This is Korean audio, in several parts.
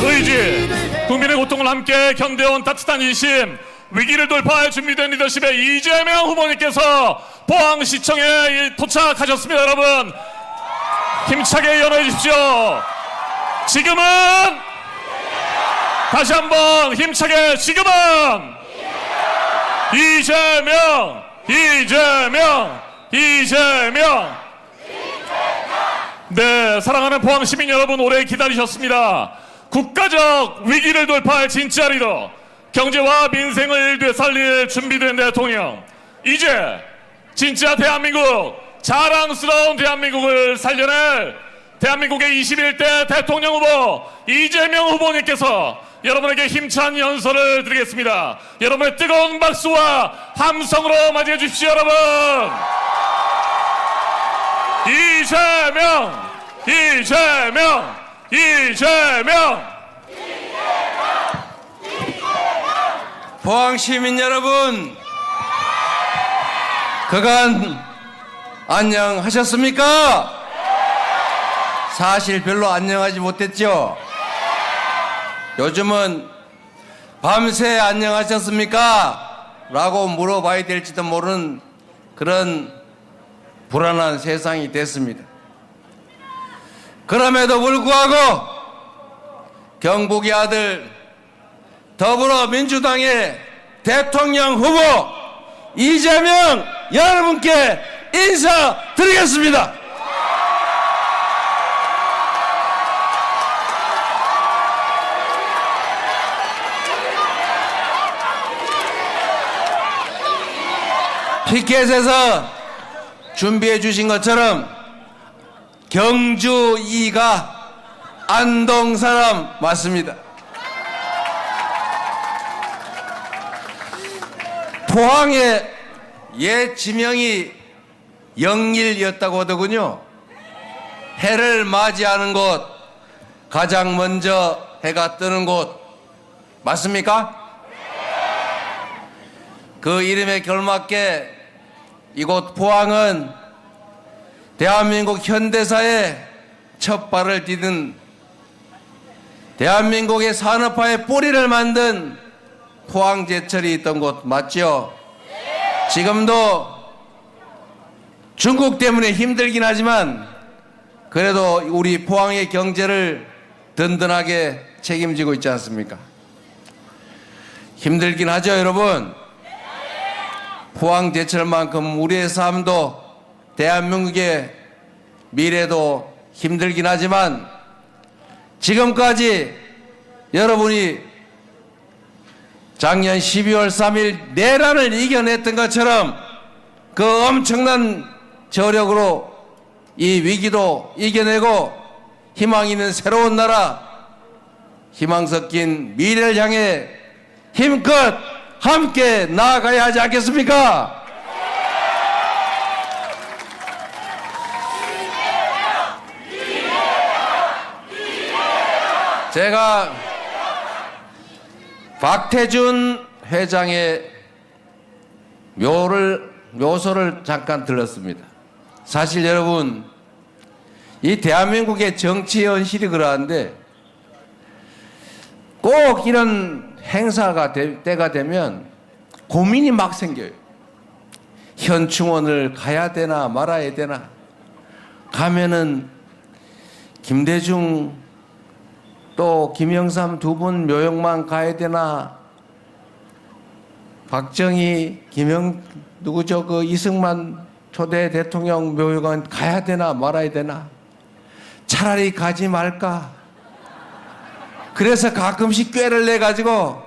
의지, 국민의 고통을 함께 견뎌온 따뜻한 인심, 위기를 돌파할 준비된 리더십의 이재명 후보님께서 포항시청에 도착하셨습니다. 여러분 힘차게 연호해 주십시오. 지금은 다시 한번 힘차게 지금은 이재명, 이재명, 이재명. 네, 사랑하는 포항 시민 여러분, 오래 기다리셨습니다. 국가적 위기를 돌파할 진짜 리더, 경제와 민생을 되살릴 준비된 대통령, 이제 진짜 대한민국, 자랑스러운 대한민국을 살려낼 대한민국의 21대 대통령 후보 이재명 후보님께서 여러분에게 힘찬 연설을 드리겠습니다. 여러분의 뜨거운 박수와 함성으로 맞이해 주십시오. 여러분, 이재명, 이재명, 이재명. 포항 시민 여러분, 그간 안녕하셨습니까? 사실 별로 안녕하지 못했죠? 요즘은 밤새 안녕하셨습니까? 라고 물어봐야 될지도 모르는 그런 불안한 세상이 됐습니다. 그럼에도 불구하고 경북의 아들 더불어민주당의 대통령 후보 이재명 여러분께 인사드리겠습니다. 피켓에서 준비해 주신 것처럼 경주 2가 안동 사람 맞습니다. 포항의 옛 지명이 영일이었다고 하더군요. 해를 맞이하는 곳, 가장 먼저 해가 뜨는 곳 맞습니까? 그 이름에 걸맞게 이곳 포항은 대한민국 현대사의 첫 발을 디딘, 대한민국의 산업화의 뿌리를 만든 포항제철이 있던 곳 맞죠? 지금도 중국 때문에 힘들긴 하지만 그래도 우리 포항의 경제를 든든하게 책임지고 있지 않습니까? 힘들긴 하죠, 여러분. 포항제철만큼 우리의 삶도 대한민국의 미래도 힘들긴 하지만 지금까지 여러분이 작년 12월 3일 내란을 이겨냈던 것처럼 그 엄청난 저력으로 이 위기도 이겨내고 희망 있는 새로운 나라, 희망 섞인 미래를 향해 힘껏 함께 나아가야 하지 않겠습니까? 제가 박태준 회장의 묘소를 잠깐 들었습니다. 사실 여러분, 이 대한민국의 정치 현실이 그러한데 꼭 이런 행사가 때가 되면 고민이 막 생겨요. 현충원을 가야 되나 말아야 되나, 가면은 김대중 또 김영삼 두 분 묘역만 가야 되나, 박정희, 누구죠? 그 이승만 초대 대통령 묘역은 가야 되나 말아야 되나, 차라리 가지 말까. 그래서 가끔씩 꾀를 내 가지고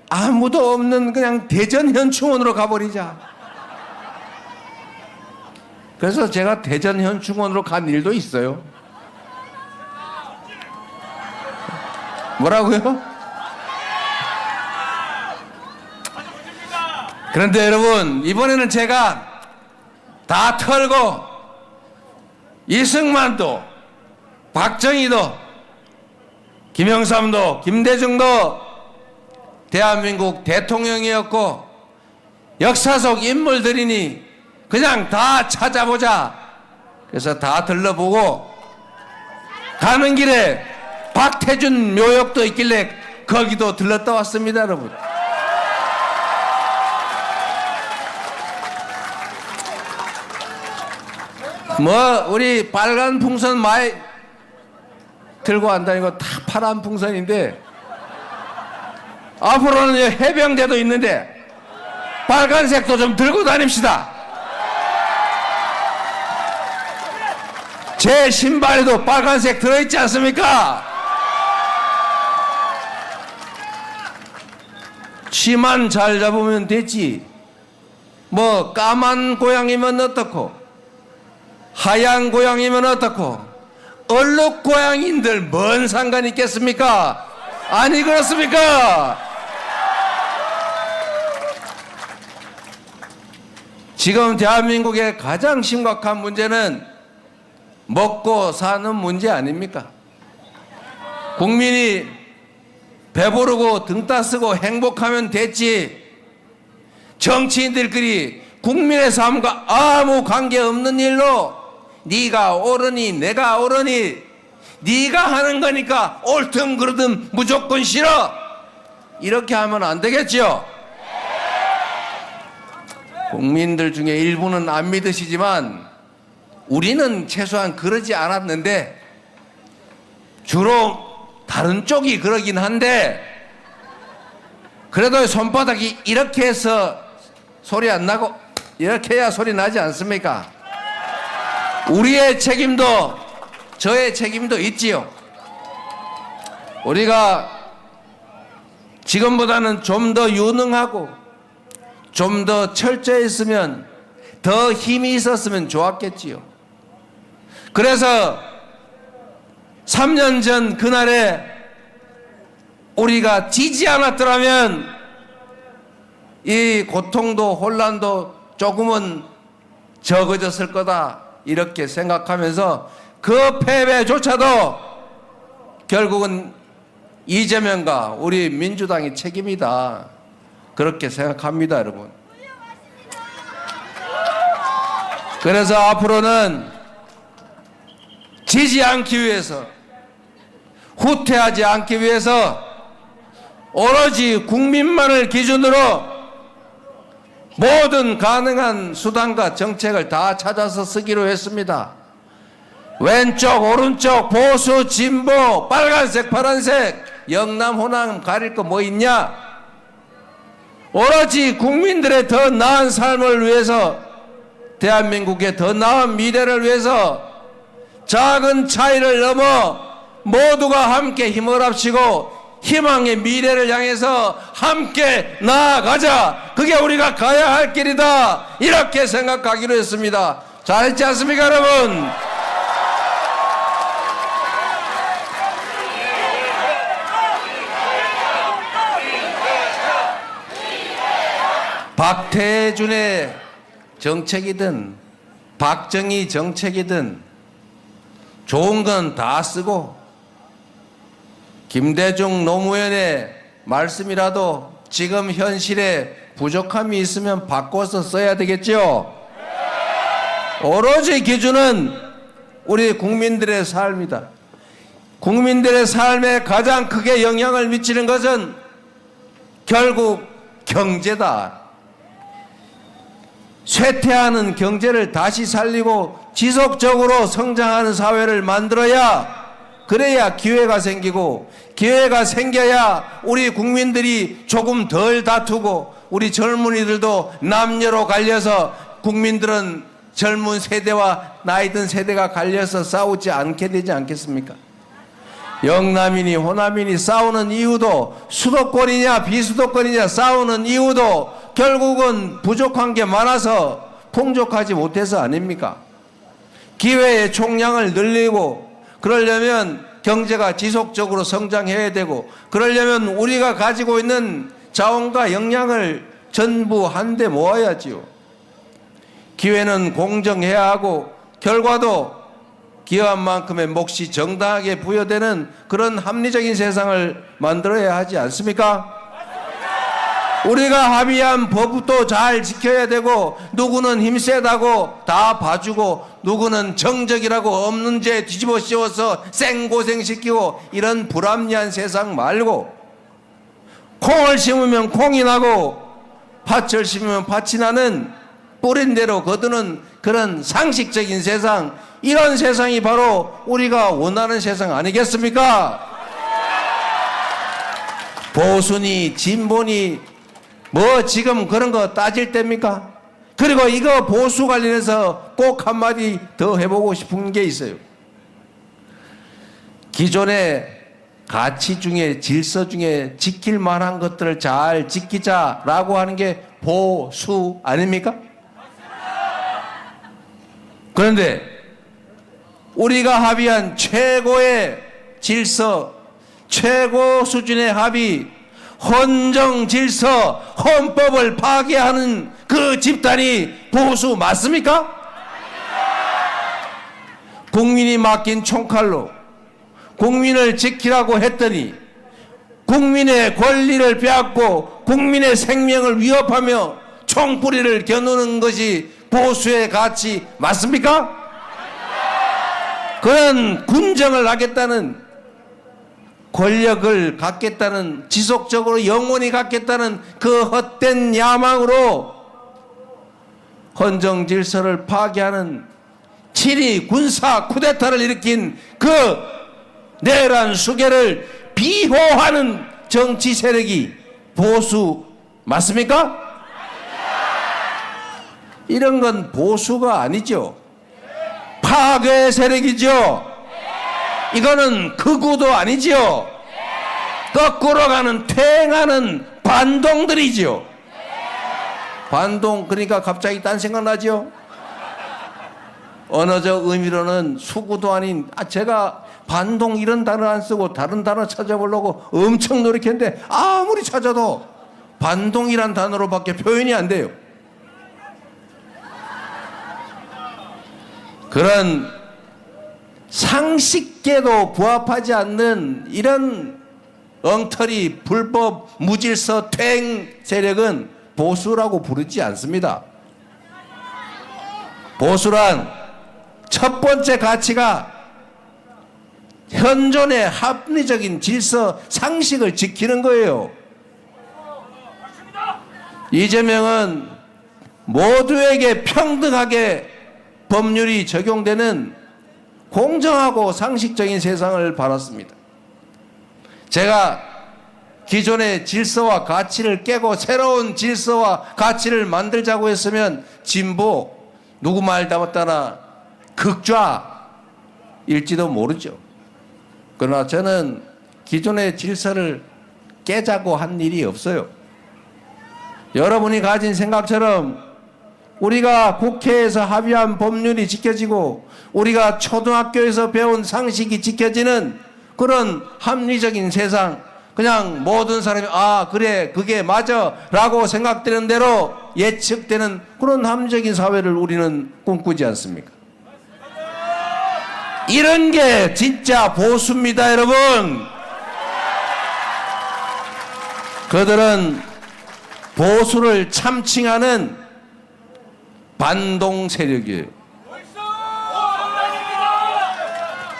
아무도 없는 그냥 대전 현충원으로 가버리자. 그래서 제가 대전 현충원으로 간 일도 있어요. 뭐라고요? 그런데 여러분, 이번에는 제가 다 털고 이승만도 박정희도 김영삼도 김대중도 대한민국 대통령이었고 역사 속 인물들이니 그냥 다 찾아보자. 그래서 다 들러보고 가는 길에 박태준 묘역도 있길래 거기도 들렀다 왔습니다, 여러분. 뭐 우리 빨간 풍선 많이 들고 안 다니고 다 파란 풍선인데, 앞으로는 해병대도 있는데 빨간색도 좀 들고 다닙시다. 제 신발에도 빨간색 들어있지 않습니까? 치만 잘 잡으면 되지. 뭐 까만 고양이면 어떻고, 하얀 고양이면 어떻고, 얼룩 고양이인들 뭔 상관 있겠습니까? 아니 그렇습니까? 지금 대한민국의 가장 심각한 문제는 먹고 사는 문제 아닙니까? 국민이 배부르고 등 따쓰고 행복하면 됐지, 정치인들끼리 국민의 삶과 아무 관계없는 일로 네가 옳으니 내가 옳으니 네가 하는 거니까 옳든 그르든 무조건 싫어, 이렇게 하면 안 되겠죠? 국민들 중에 일부는 안 믿으시지만 우리는 최소한 그러지 않았는데, 주로 다른 쪽이 그러긴 한데, 그래도 손바닥이 이렇게 해서 소리 안 나고 이렇게 해야 소리 나지 않습니까? 우리의 책임도 저의 책임도 있지요. 우리가 지금보다는 좀 더 유능하고 좀 더 철저했으면, 더 힘이 있었으면 좋았겠지요. 그래서 3년 전 그날에 우리가 지지 않았더라면 이 고통도 혼란도 조금은 적어졌을 거다, 이렇게 생각하면서 그 패배조차도 결국은 이재명과 우리 민주당의 책임이다, 그렇게 생각합니다, 여러분. 그래서 앞으로는 지지 않기 위해서, 후퇴하지 않기 위해서 오로지 국민만을 기준으로 모든 가능한 수단과 정책을 다 찾아서 쓰기로 했습니다. 왼쪽 오른쪽 보수 진보 빨간색 파란색 영남 호남 가릴 거 뭐 있냐? 오로지 국민들의 더 나은 삶을 위해서, 대한민국의 더 나은 미래를 위해서 작은 차이를 넘어 모두가 함께 힘을 합치고 희망의 미래를 향해서 함께 나아가자, 그게 우리가 가야 할 길이다, 이렇게 생각하기로 했습니다. 잘했지 않습니까, 여러분? 박태준의 정책이든 박정희 정책이든 좋은 건 다 쓰고, 김대중 노무현의 말씀이라도 지금 현실에 부족함이 있으면 바꿔서 써야 되겠죠? 오로지 기준은 우리 국민들의 삶이다. 국민들의 삶에 가장 크게 영향을 미치는 것은 결국 경제다. 쇠퇴하는 경제를 다시 살리고 지속적으로 성장하는 사회를 만들어야, 그래야 기회가 생기고, 기회가 생겨야 우리 국민들이 조금 덜 다투고, 우리 젊은이들도 남녀로 갈려서, 국민들은 젊은 세대와 나이 든 세대가 갈려서 싸우지 않게 되지 않겠습니까? 영남이니 호남이니 싸우는 이유도, 수도권이냐 비수도권이냐 싸우는 이유도 결국은 부족한 게 많아서 풍족하지 못해서 아닙니까? 기회의 총량을 늘리고, 그러려면 경제가 지속적으로 성장해야 되고, 그러려면 우리가 가지고 있는 자원과 역량을 전부 한데 모아야지요. 기회는 공정해야 하고, 결과도 기여한 만큼의 몫이 정당하게 부여되는 그런 합리적인 세상을 만들어야 하지 않습니까? 우리가 합의한 법도 잘 지켜야 되고, 누구는 힘세다고 다 봐주고, 누구는 정적이라고 없는 죄 뒤집어 씌워서 생고생시키고, 이런 불합리한 세상 말고, 콩을 심으면 콩이 나고 팥을 심으면 팥이 나는 뿌린 대로 거두는 그런 상식적인 세상, 이런 세상이 바로 우리가 원하는 세상 아니겠습니까? 보수니 진보니 뭐 지금 그런 거 따질 때입니까? 그리고 이거 보수 관련해서 꼭 한마디 더 해보고 싶은 게 있어요. 기존의 가치 중에, 질서 중에 지킬 만한 것들을 잘 지키자라고 하는 게 보수 아닙니까? 그런데 우리가 합의한 최고의 질서, 최고 수준의 합의, 헌정 질서, 헌법을 파괴하는 그 집단이 보수 맞습니까? 국민이 맡긴 총칼로 국민을 지키라고 했더니 국민의 권리를 빼앗고 국민의 생명을 위협하며 총뿌리를 겨누는 것이 보수의 가치 맞습니까? 그런 군정을 하겠다는, 권력을 갖겠다는, 지속적으로 영원히 갖겠다는 그 헛된 야망으로 헌정 질서를 파괴하는 7.2 군사 쿠데타를 일으킨 그 내란 수괴를 비호하는 정치 세력이 보수 맞습니까? 이런 건 보수가 아니죠. 파괴 세력이죠. 이거는 극우도 아니죠. 거꾸로 가는 퇴행하는 반동들이죠. 반동, 그러니까 갑자기 딴 생각나죠. 언어적 의미로는 수구도 아닌, 제가 반동 이런 단어 안 쓰고 다른 단어 찾아보려고 엄청 노력했는데 아무리 찾아도 반동이란 단어로밖에 표현이 안 돼요. 그런 상식계도 부합하지 않는 이런 엉터리, 불법, 무질서, 퇴행 세력은 보수라고 부르지 않습니다. 보수란 첫 번째 가치가 현존의 합리적인 질서, 상식을 지키는 거예요. 이재명은 모두에게 평등하게 법률이 적용되는 공정하고 상식적인 세상을 바랐습니다. 제가 기존의 질서와 가치를 깨고 새로운 질서와 가치를 만들자고 했으면 진보, 누구 말 담았다나 극좌일지도 모르죠. 그러나 저는 기존의 질서를 깨자고 한 일이 없어요. 여러분이 가진 생각처럼 우리가 국회에서 합의한 법률이 지켜지고 우리가 초등학교에서 배운 상식이 지켜지는 그런 합리적인 세상, 그냥 모든 사람이 그래 그게 맞아 라고 생각되는 대로 예측되는 그런 합리적인 사회를 우리는 꿈꾸지 않습니까? 이런 게 진짜 보수입니다, 여러분. 그들은 보수를 참칭하는 반동 세력이에요.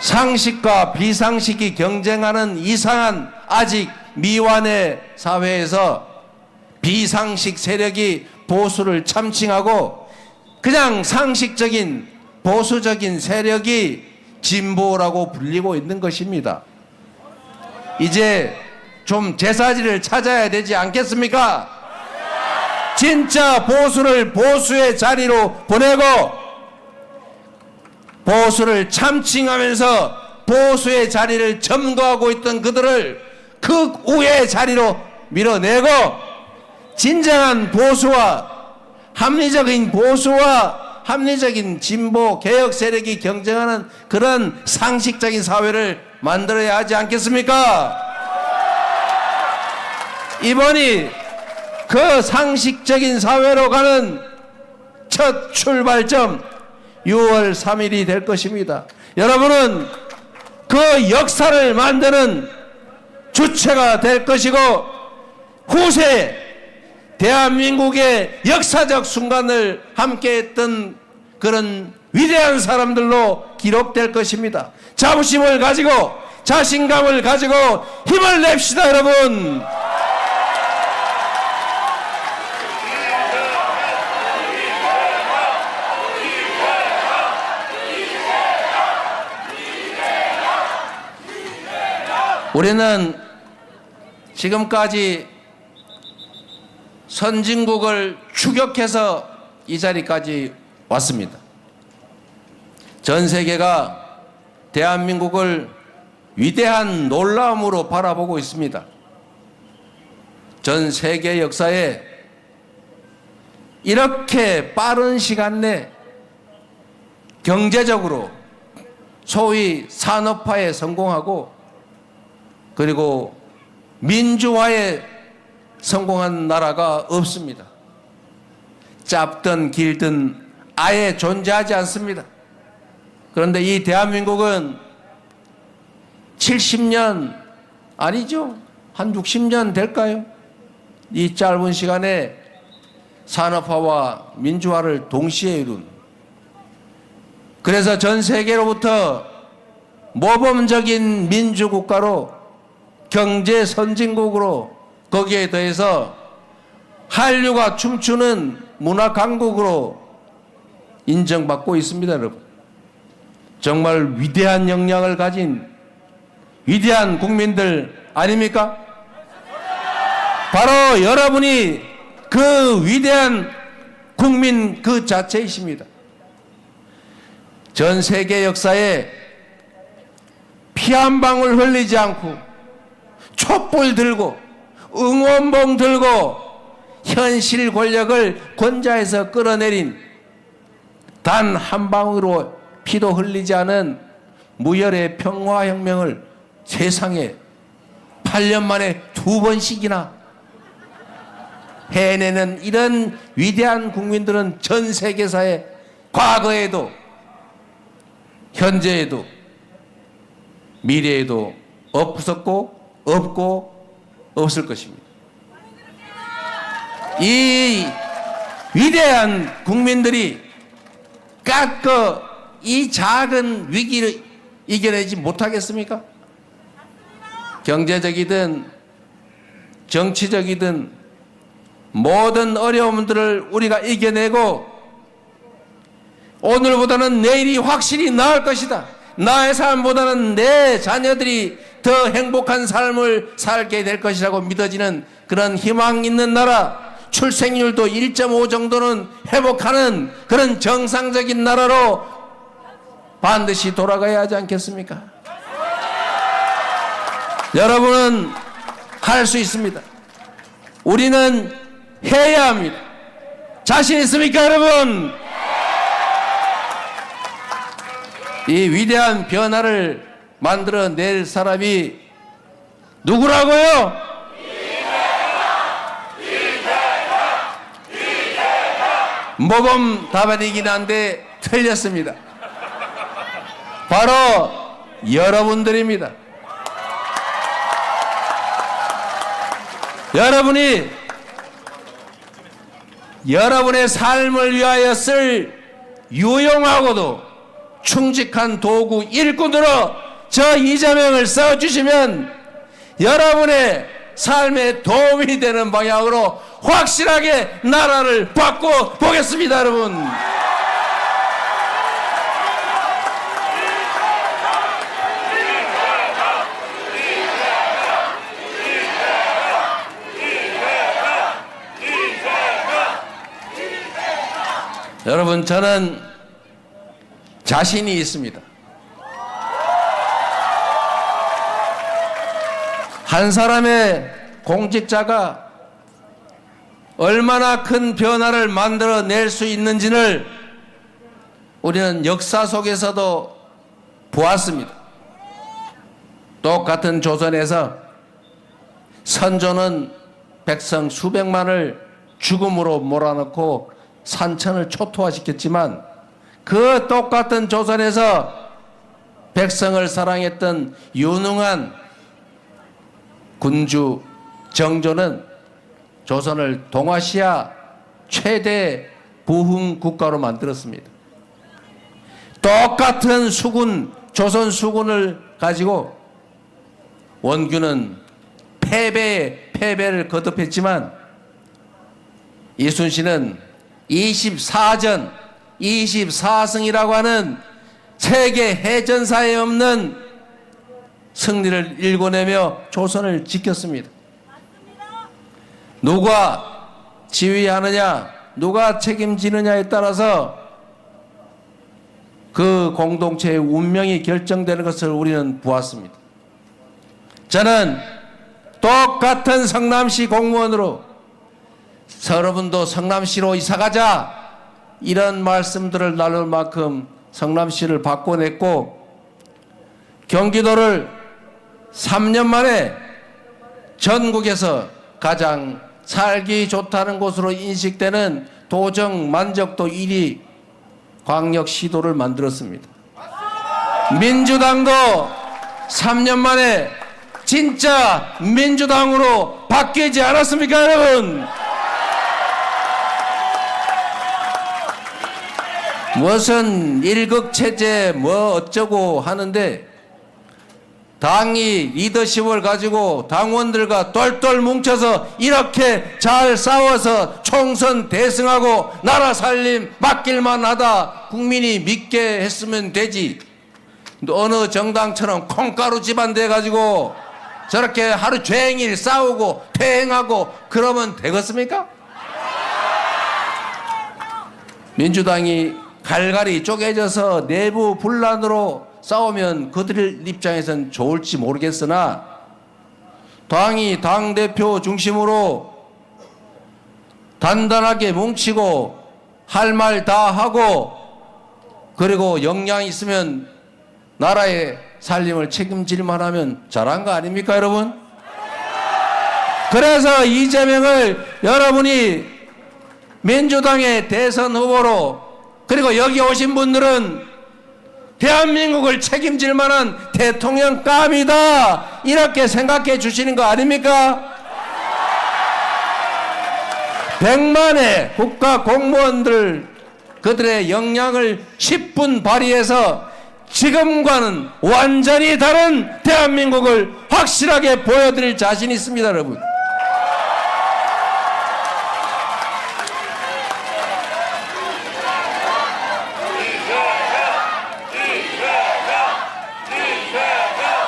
상식과 비상식이 경쟁하는 이상한 아직 미완의 사회에서 비상식 세력이 보수를 참칭하고 그냥 상식적인 보수적인 세력이 진보라고 불리고 있는 것입니다. 이제 좀 제사지를 찾아야 되지 않겠습니까? 진짜 보수를 보수의 자리로 보내고 보수를 참칭하면서 보수의 자리를 점거하고 있던 그들을 극우의 자리로 밀어내고 진정한 보수와 합리적인 보수와 합리적인 진보 개혁 세력이 경쟁하는 그런 상식적인 사회를 만들어야 하지 않겠습니까? 이번이 그 상식적인 사회로 가는 첫 출발점 6월 3일이 될 것입니다. 여러분은 그 역사를 만드는 주체가 될 것이고 후세에 대한민국의 역사적 순간을 함께했던 그런 위대한 사람들로 기록될 것입니다. 자부심을 가지고 자신감을 가지고 힘을 냅시다, 여러분. 우리는 지금까지 선진국을 추격해서 이 자리까지 왔습니다. 전 세계가 대한민국을 위대한 놀라움으로 바라보고 있습니다. 전 세계 역사에 이렇게 빠른 시간 내 경제적으로 소위 산업화에 성공하고 그리고 민주화에 성공한 나라가 없습니다. 짧든 길든 아예 존재하지 않습니다. 그런데 이 대한민국은 70년 아니죠? 한 60년 될까요? 이 짧은 시간에 산업화와 민주화를 동시에 이룬, 그래서 전 세계로부터 모범적인 민주국가로 경제 선진국으로 거기에 더해서 한류가 춤추는 문화 강국으로 인정받고 있습니다, 여러분. 정말 위대한 역량을 가진 위대한 국민들 아닙니까? 바로 여러분이 그 위대한 국민 그 자체이십니다. 전 세계 역사에 피 한 방울 흘리지 않고 촛불 들고 응원봉 들고 현실 권력을 권좌에서 끌어내린 단 한 방울로 피도 흘리지 않은 무혈의 평화혁명을 세상에 8년 만에 2번씩이나 해내는 이런 위대한 국민들은 전 세계사에 과거에도 현재에도 미래에도 없었고 없고 없을 것입니다. 이 위대한 국민들이 깎어 이 작은 위기를 이겨내지 못하겠습니까? 경제적이든 정치적이든 모든 어려움들을 우리가 이겨내고 오늘보다는 내일이 확실히 나을 것이다. 나의 삶보다는 내 자녀들이 더 행복한 삶을 살게 될 것이라고 믿어지는 그런 희망 있는 나라, 출생률도 1.5 정도는 회복하는 그런 정상적인 나라로 반드시 돌아가야 하지 않겠습니까? 여러분은 할 수 있습니다. 우리는 해야 합니다. 자신 있습니까, 여러분? 이 위대한 변화를 만들어낼 사람이 누구라고요? 모범 답안이긴 한데 틀렸습니다. 바로 여러분들입니다. 여러분이 여러분의 삶을 위하여 쓸 유용하고도 충직한 도구 일꾼으로 저 이재명을 써주시면 여러분의 삶에 도움이 되는 방향으로 확실하게 나라를 바꿔 보겠습니다, 여러분. 여러분, 저는 자신이 있습니다. 한 사람의 공직자가 얼마나 큰 변화를 만들어낼 수 있는지를 우리는 역사 속에서도 보았습니다. 똑같은 조선에서 선조는 백성 수백만을 죽음으로 몰아넣고 산천을 초토화시켰지만 그 똑같은 조선에서 백성을 사랑했던 유능한 군주 정조는 조선을 동아시아 최대 부흥 국가로 만들었습니다. 똑같은 수군, 조선 수군을 가지고 원균은 패배를 거듭했지만 이순신은 24전, 24승이라고 하는 세계 해전사에 없는 승리를 일궈내며 조선을 지켰습니다. 누가 지휘하느냐, 누가 책임지느냐에 따라서 그 공동체의 운명이 결정되는 것을 우리는 보았습니다. 저는 똑같은 성남시 공무원으로 여러분도 성남시로 이사가자 이런 말씀들을 나눌 만큼 성남시를 바꿔냈고 경기도를 3년 만에 전국에서 가장 살기 좋다는 곳으로 인식되는 도정 만족도 1위 광역시도를 만들었습니다. 민주당도 3년 만에 진짜 민주당으로 바뀌지 않았습니까, 여러분? 무슨 일극체제 뭐 어쩌고 하는데 당이 리더십을 가지고 당원들과 똘똘 뭉쳐서 이렇게 잘 싸워서 총선 대승하고 나라 살림 맡길만 하다 국민이 믿게 했으면 되지. 어느 정당처럼 콩가루 집안 돼가지고 저렇게 하루 종일 싸우고 퇴행하고 그러면 되겠습니까? 민주당이 갈갈이 쪼개져서 내부 분란으로 싸우면 그들 입장에선 좋을지 모르겠으나 당이 당대표 중심으로 단단하게 뭉치고 할 말 다 하고 그리고 역량 있으면 나라의 살림을 책임질만 하면 잘한 거 아닙니까, 여러분? 그래서 이재명을 여러분이 민주당의 대선 후보로 그리고 여기 오신 분들은 대한민국을 책임질 만한 대통령감이다 이렇게 생각해 주시는 거 아닙니까? 100만의 국가 공무원들 그들의 역량을 10분 발휘해서 지금과는 완전히 다른 대한민국을 확실하게 보여드릴 자신이 있습니다, 여러분.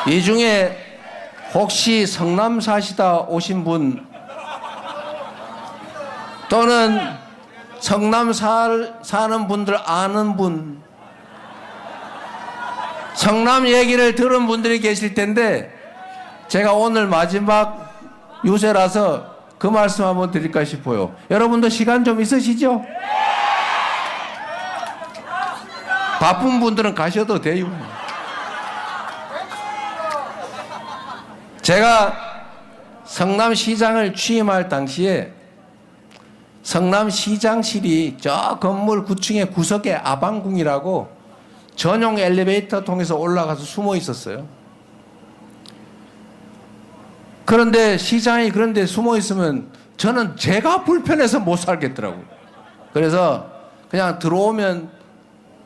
이 중에 혹시 성남 사시다 오신 분 또는 성남 사는 분들 아는 분 성남 얘기를 들은 분들이 계실 텐데 제가 오늘 마지막 유세라서 그 말씀 한번 드릴까 싶어요. 여러분도 시간 좀 있으시죠? 바쁜 분들은 가셔도 돼요. 제가 성남시장을 취임할 당시에 성남시장실이 저 건물 9층의 구석에 아방궁이라고 전용 엘리베이터 통해서 올라가서 숨어 있었어요. 그런데 시장이 그런데 숨어 있으면 저는 제가 불편해서 못 살겠더라고요. 그래서 그냥 들어오면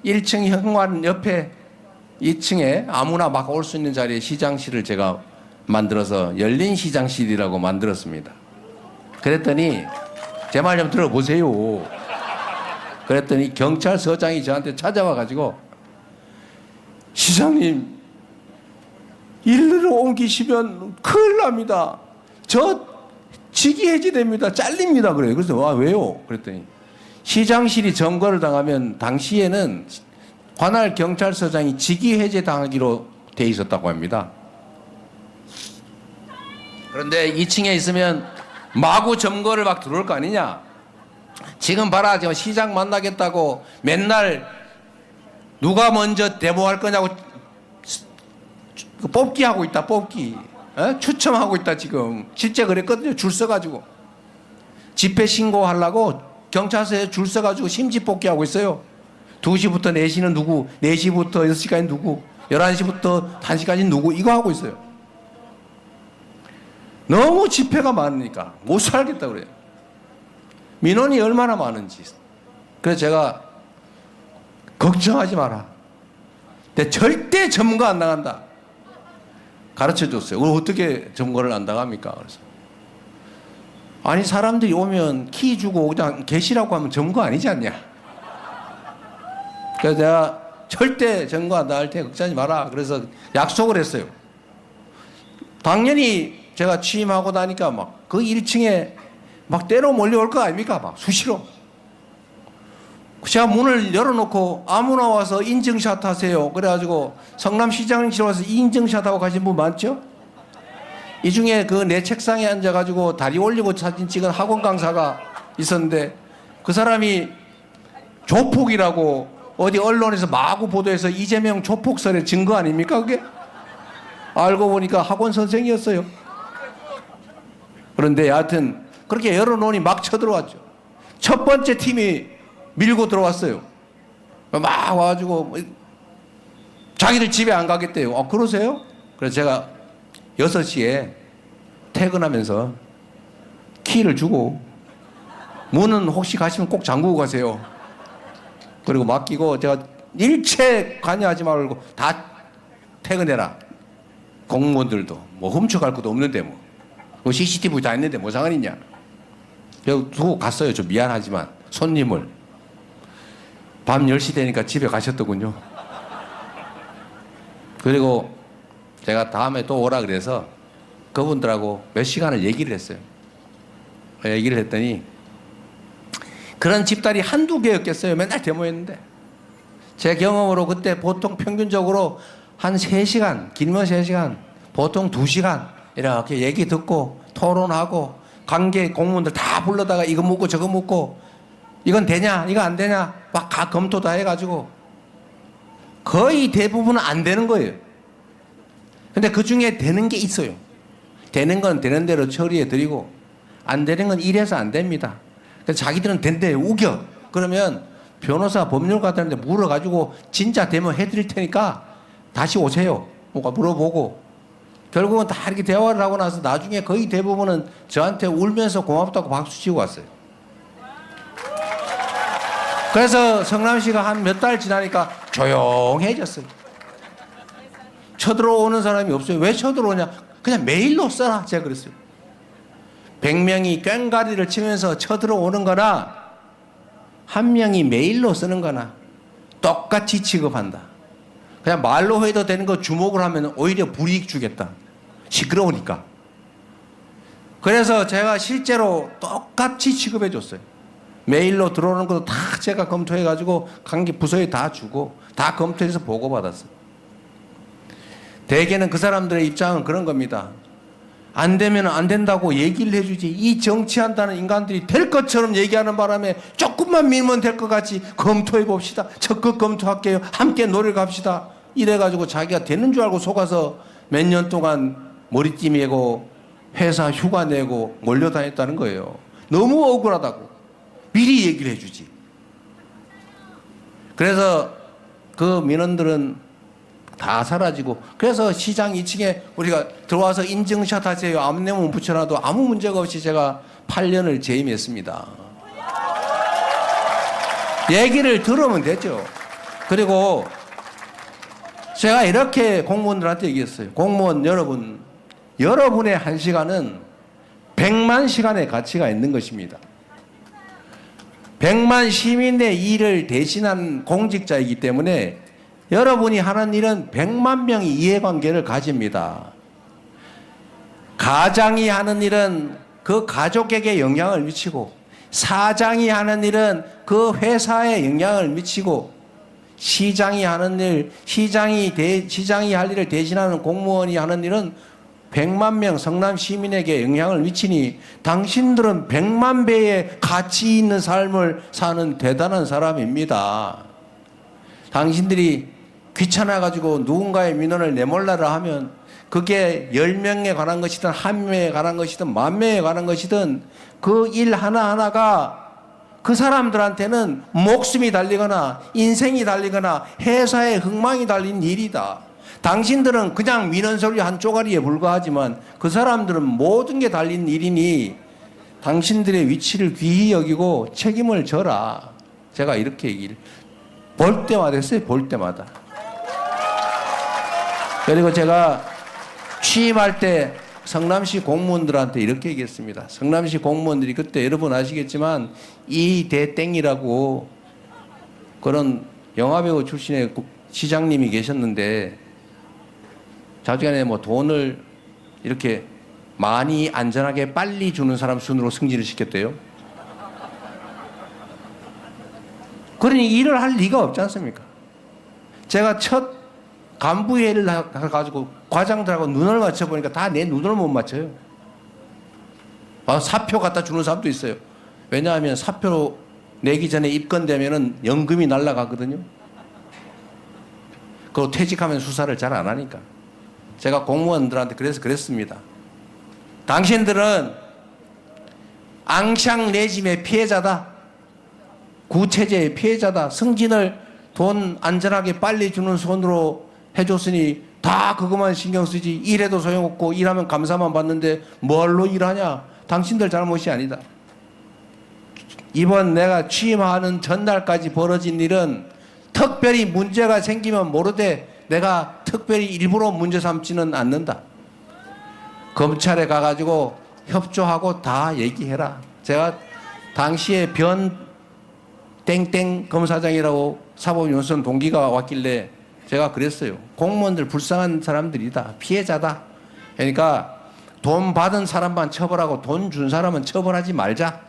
1층 현관 옆에 2층에 아무나 막 올 수 있는 자리에 시장실을 제가 만들어서 열린 시장실이라고 만들었습니다. 그랬더니 제 말 좀 들어보세요. 그랬더니 경찰서장이 저한테 찾아와 가지고 시장님 일로 옮기시면 큰일 납니다. 저 직위 해지됩니다. 잘립니다. 그래요. 그래서 와 왜요? 그랬더니 시장실이 점거를 당하면 당시에는 관할 경찰서장이 직위 해제 당하기로 돼 있었다고 합니다. 그런데 2층에 있으면 마구 점거를 막 들어올 거 아니냐. 지금 봐라, 지금 시장 만나겠다고 맨날 누가 먼저 데모할 거냐고 뽑기 하고 있다. 뽑기 추첨하고 있다. 지금 실제 그랬거든요. 줄 서가지고 집회 신고하려고 경찰서에 줄 서가지고 심지 뽑기 하고 있어요. 2시부터 4시는 누구, 4시부터 6시까지 누구, 11시부터 1시까지 누구, 이거 하고 있어요. 너무 집회가 많으니까 못 살겠다 그래요. 민원이 얼마나 많은지. 그래서 제가 걱정하지 마라. 근데 절대 점거 안 나간다. 가르쳐 줬어요. 그럼 어떻게 점거를 안 나갑니까? 그래서 아니 사람들이 오면 키 주고 그냥 계시라고 하면 점거 아니지 않냐? 그래서 내가 절대 점거 안 나갈 테니 걱정하지 마라. 그래서 약속을 했어요. 당연히 제가 취임하고 나니까 막 그 1층에 막 때로 몰려올 거 아닙니까? 막 수시로. 제가 문을 열어놓고 아무나 와서 인증샷 하세요. 그래가지고 성남시장실 와서 인증샷 하고 가신 분 많죠? 이 중에 그 내 책상에 앉아가지고 다리 올리고 사진 찍은 학원 강사가 있었는데 그 사람이 조폭이라고 어디 언론에서 마구 보도해서 이재명 조폭설의 증거 아닙니까 그게? 알고 보니까 학원 선생이었어요. 그런데 여하튼 그렇게 열어놓으니 막 쳐들어왔죠. 첫 번째 팀이 밀고 들어왔어요. 막 와가지고 자기들 집에 안 가겠대요. 그러세요? 그래서 제가 6시에 퇴근하면서 키를 주고 문은 혹시 가시면 꼭 잠그고 가세요. 그리고 맡기고 제가 일체 관여하지 말고 다 퇴근해라. 공무원들도 뭐 훔쳐갈 것도 없는데 뭐 CCTV 다 있는데 뭐 상관 있냐. 그래서 두고 갔어요. 좀 미안하지만 손님을. 밤 10시 되니까 집에 가셨더군요. 그리고 제가 다음에 또 오라 그래서 그분들하고 몇 시간을 얘기를 했어요. 얘기를 했더니 그런 집단이 한두 개였겠어요. 맨날 데모했는데 제 경험으로 그때 보통 평균적으로 한 3시간, 길면 3시간, 보통 2시간 이렇게 얘기 듣고 토론하고 관계 공무원들 다 불러다가 이거 묻고 저거 묻고 이건 되냐 이거 안 되냐 막 검토 다 해가지고 거의 대부분은 안 되는 거예요. 근데 그 중에 되는 게 있어요. 되는 건 되는 대로 처리해 드리고 안 되는 건 이래서 안 됩니다. 그래서 자기들은 된대 우겨. 그러면 변호사 법률가들한테 물어가지고 진짜 되면 해드릴 테니까 다시 오세요. 뭐가 물어보고 결국은 다 이렇게 대화를 하고 나서 나중에 거의 대부분은 저한테 울면서 고맙다고 박수 치고 왔어요. 그래서 성남시가 한 몇 달 지나니까 조용해졌어요. 쳐들어오는 사람이 없어요. 왜 쳐들어오냐? 그냥 메일로 써라. 제가 그랬어요. 100명이 꽹가리를 치면서 쳐들어오는 거나 한 명이 메일로 쓰는 거나 똑같이 취급한다. 그냥 말로 해도 되는 거 주목을 하면 오히려 불이익 주겠다. 시끄러우니까. 그래서 제가 실제로 똑같이 취급해 줬어요. 메일로 들어오는 것도 다 제가 검토해가지고 관계 부서에 다 주고 다 검토해서 보고받았어요. 대개는 그 사람들의 입장은 그런 겁니다. 안 되면 안 된다고 얘기를 해주지. 이 정치한다는 인간들이 될 것처럼 얘기하는 바람에 조금만 밀면 될 것 같이 검토해 봅시다. 적극 검토할게요. 함께 노력합시다. 이래가지고 자기가 되는 줄 알고 속아서 몇 년 동안 머리띠 메고 회사 휴가 내고 몰려다녔다는 거예요. 너무 억울하다고. 미리 얘기를 해주지. 그래서 그 민원들은 다 사라지고 그래서 시장 2층에 우리가 들어와서 인증샷 하세요. 앞내문 붙여놔도 아무 문제가 없이 제가 8년을 재임했습니다. 얘기를 들으면 되죠. 그리고 제가 이렇게 공무원들한테 얘기했어요. 공무원 여러분, 여러분의 1시간은 100만 시간의 가치가 있는 것입니다. 100만 시민의 일을 대신한 공직자이기 때문에 여러분이 하는 일은 100만 명이 이해관계를 가집니다. 가장이 하는 일은 그 가족에게 영향을 미치고 사장이 하는 일은 그 회사에 영향을 미치고 시장이 하는 일, 시장이 할 일을 대신하는 공무원이 하는 일은 100만 명 성남 시민에게 영향을 미치니 당신들은 100만 배의 가치 있는 삶을 사는 대단한 사람입니다. 당신들이 귀찮아가지고 누군가의 민원을 내몰라라 하면 그게 10명에 관한 것이든 1명에 관한 것이든 10,000명에 관한 것이든 그 일 하나하나가 그 사람들한테는 목숨이 달리거나 인생이 달리거나 회사의 흥망이 달린 일이다. 당신들은 그냥 민원 서류 한 쪼가리에 불과하지만 그 사람들은 모든 게 달린 일이니 당신들의 위치를 귀히 여기고 책임을 져라. 제가 이렇게 얘기를 볼 때마다 했어요. 볼 때마다. 그리고 제가 취임할 때 성남시 공무원들한테 이렇게 얘기했습니다. 성남시 공무원들이 그때 여러분 아시겠지만 이대땡이라고 그런 영화배우 출신의 시장님이 계셨는데 자주간에 뭐 돈을 이렇게 많이 안전하게 빨리 주는 사람 순으로 승진을 시켰대요. 그러니 일을 할 리가 없지 않습니까? 제가 첫 간부회의를 해가지고 과장들하고 눈을 맞춰보니까 다 내 눈을 못 맞춰요. 사표 갖다 주는 사람도 있어요. 왜냐하면 사표 내기 전에 입건되면은 연금이 날아가거든요. 그리고 퇴직하면 수사를 잘 안 하니까. 제가 공무원들한테 그래서 그랬습니다. 당신들은 앙샹 레짐의 피해자다. 구체제의 피해자다. 승진을 돈 안전하게 빨리 주는 손으로 해줬으니 다 그것만 신경 쓰지. 일해도 소용없고 일하면 감사만 받는데 뭘로 일하냐. 당신들 잘못이 아니다. 이번 내가 취임하는 전날까지 벌어진 일은 특별히 문제가 생기면 모르되 내가 특별히 일부러 문제 삼지는 않는다. 검찰에 가가지고 협조하고 다 얘기해라. 제가 당시에 변 땡땡 검사장이라고 사법연수원 동기가 왔길래 제가 그랬어요. 공무원들 불쌍한 사람들이다. 피해자다. 그러니까 돈 받은 사람만 처벌하고 돈 준 사람은 처벌하지 말자.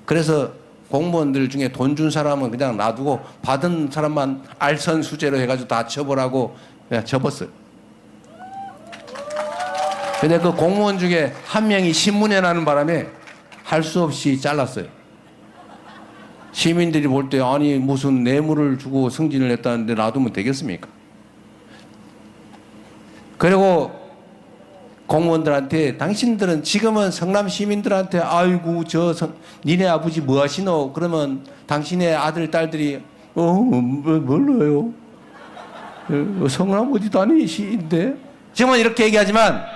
그래서 공무원들 중에 돈 준 사람은 그냥 놔두고 받은 사람만 알선수재로 해가지고 다 처벌하고 그냥 접었어요. 근데 그 공무원 중에 한 명이 신문에 나는 바람에 할 수 없이 잘랐어요. 시민들이 볼 때 아니 무슨 뇌물을 주고 승진을 했다는데 놔두면 되겠습니까? 그리고 공무원들한테 당신들은 지금은 성남 시민들한테 아이고 니네 아버지 뭐 하시노? 그러면 당신의 아들 딸들이 몰라요. 성남 어디 다니시인데? 지금은 이렇게 얘기하지만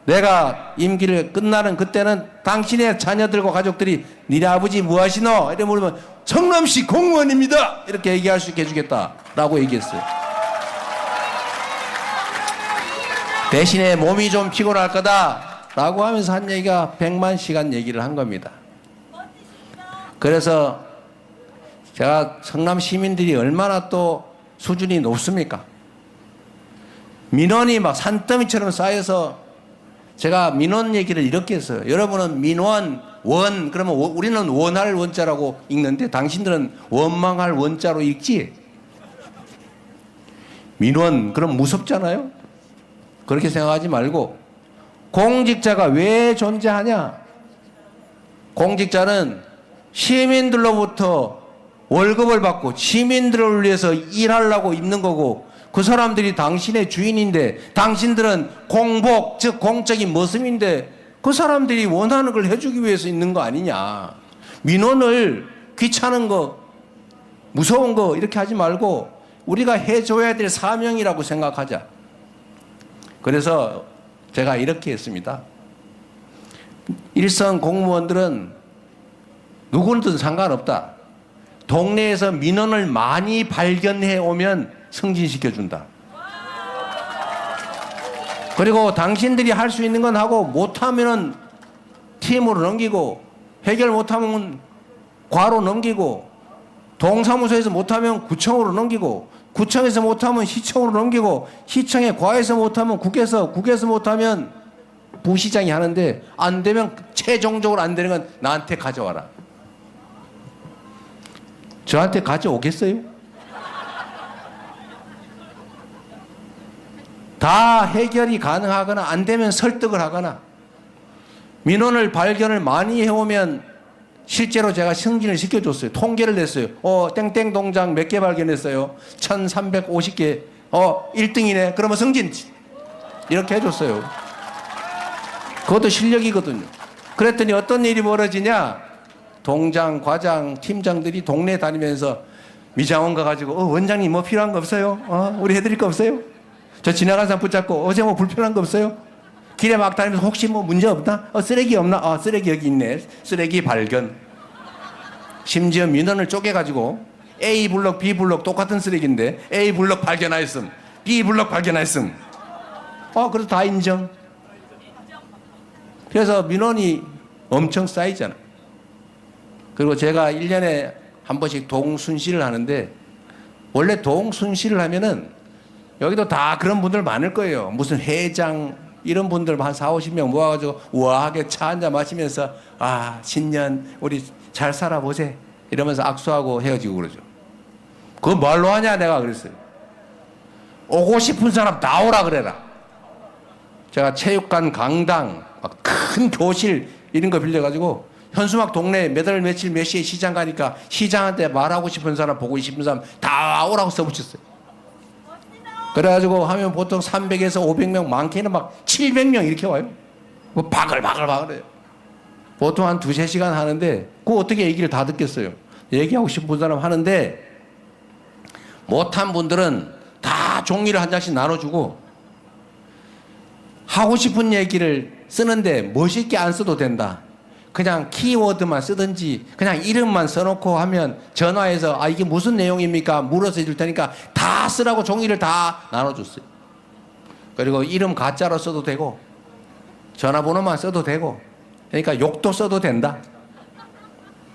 내가 임기를 끝나는 그때는 당신의 자녀들과 가족들이 니네 아버지 뭐 하시노? 이래 물으면 성남시 공무원입니다. 이렇게 얘기할 수 있게 해주겠다라고 얘기했어요. 대신에 몸이 좀 피곤할 거다라고 하면서 한 얘기가 100만 시간 얘기를 한 겁니다. 그래서 제가 성남 시민들이 얼마나 또 수준이 높습니까? 민원이 막 산더미처럼 쌓여서 제가 민원 얘기를 이렇게 했어요. 여러분은 민원, 원, 그러면 우리는 원할 원자라고 읽는데 당신들은 원망할 원자로 읽지? 민원, 그럼 무섭잖아요? 그렇게 생각하지 말고 공직자가 왜 존재하냐? 공직자는 시민들로부터 월급을 받고 시민들을 위해서 일하려고 있는 거고 그 사람들이 당신의 주인인데 당신들은 공복, 즉 공적인 모습인데 그 사람들이 원하는 걸 해주기 위해서 있는 거 아니냐. 민원을 귀찮은 거, 무서운 거 이렇게 하지 말고 우리가 해줘야 될 사명이라고 생각하자. 그래서 제가 이렇게 했습니다. 일선 공무원들은 누구든 상관없다. 동네에서 민원을 많이 발견해 오면 승진시켜준다. 그리고 당신들이 할 수 있는 건 하고 못하면은 팀으로 넘기고 해결 못하면 과로 넘기고 동사무소에서 못하면 구청으로 넘기고 구청에서 못하면 시청으로 넘기고 시청에 과에서 못하면 국에서 못하면 부시장이 하는데 안 되면 최종적으로 안 되는 건 나한테 가져와라. 저한테 가져오겠어요? 다 해결이 가능하거나 안 되면 설득을 하거나 민원을 발견을 많이 해오면 실제로 제가 승진을 시켜줬어요. 통계를 냈어요. 땡땡 동장 몇 개 발견했어요. 1350개. 1등이네. 그러면 승진. 이렇게 해줬어요. 그것도 실력이거든요. 그랬더니 어떤 일이 벌어지냐. 동장, 과장, 팀장들이 동네 다니면서 미장원 가가지고 원장님 뭐 필요한 거 없어요? 우리 해드릴 거 없어요? 저 지나간 사람 붙잡고 어제 뭐 불편한 거 없어요? 길에 막 다니면서 혹시 뭐 문제 없나? 쓰레기 없나? 쓰레기 여기 있네. 쓰레기 발견. 심지어 민원을 쪼개가지고 A 블럭, B 블럭 똑같은 쓰레기인데 A 블럭 발견하였음, B 블럭 발견하였음. 그래서 다 인정. 그래서 민원이 엄청 쌓이잖아. 그리고 제가 1년에 한 번씩 동순실을 하는데, 원래 동순실을 하면은 여기도 다 그런 분들 많을 거예요. 무슨 회장 이런 분들 한 4, 50명 모아가지고 우아하게 차 한잔 마시면서 신년 우리 잘 살아보세 이러면서 악수하고 헤어지고 그러죠. 그거 뭘로 하냐 내가 그랬어요. 오고 싶은 사람 다 오라 그래라. 제가 체육관 강당 큰 교실 이런 거 빌려가지고 현수막 동네 며칠 몇 시에 시장 가니까 시장한테 말하고 싶은 사람 보고 싶은 사람 다 오라고 써붙였어요. 그래가지고 하면 보통 300에서 500명, 많게는 막 700명 이렇게 와요. 뭐 바글바글바글해요. 보통 한 2-3시간 하는데 그거 어떻게 얘기를 다 듣겠어요. 얘기하고 싶은 사람 하는데 못한 분들은 다 종이를 한 장씩 나눠주고 하고 싶은 얘기를 쓰는데 멋있게 안 써도 된다. 그냥 키워드만 쓰든지 그냥 이름만 써놓고 하면 전화해서 이게 무슨 내용입니까? 물어서 해줄 테니까 다 쓰라고 종이를 다 나눠줬어요. 그리고 이름 가짜로 써도 되고 전화번호만 써도 되고 그러니까 욕도 써도 된다.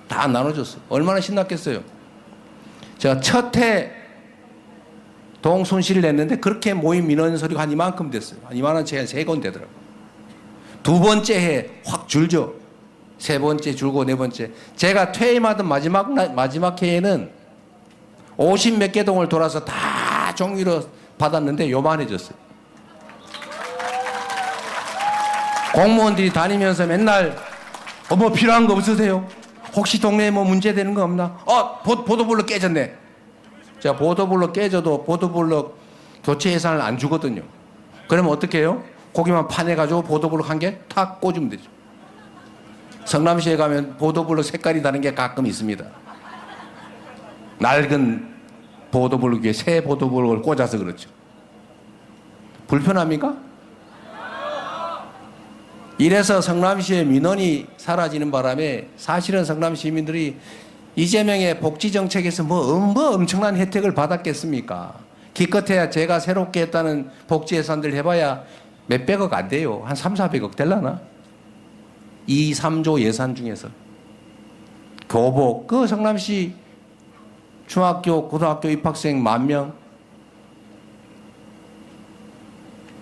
다 나눠줬어요. 얼마나 신났겠어요. 제가 첫 해 동순실을 냈는데 그렇게 모인 민원 서류가 한 이만큼 됐어요. 한 이만한 채가 3건 되더라고요. 두 번째 해 확 줄죠. 세 번째 줄고 네 번째. 제가 퇴임하던 마지막 해에는 50몇 개 동을 돌아서 다 종이로 받았는데 요만해졌어요. 공무원들이 다니면서 맨날 뭐 필요한 거 없으세요? 혹시 동네에 뭐 문제되는 거 없나? 보도블럭 깨졌네. 제가 보도블럭 깨져도 보도블럭 교체 예산을 안 주거든요. 그러면 어떻게 해요? 고기만 파내가지고 보도블럭 한 개 탁 꽂으면 되죠. 성남시에 가면 보도블럭 색깔이 다른 게 가끔 있습니다. 낡은 보도블럭 위에 새 보도블럭을 꽂아서 그렇죠. 불편합니까? 이래서 성남시의 민원이 사라지는 바람에 사실은 성남 시민들이 이재명의 복지정책에서 뭐 엄청난 혜택을 받았겠습니까? 기껏해야 제가 새롭게 했다는 복지 예산들 해봐야 몇백억 안 돼요. 한 300~400억 될라나? 2~3조 예산 중에서 교복, 그 성남시 중학교, 고등학교 입학생 10,000명,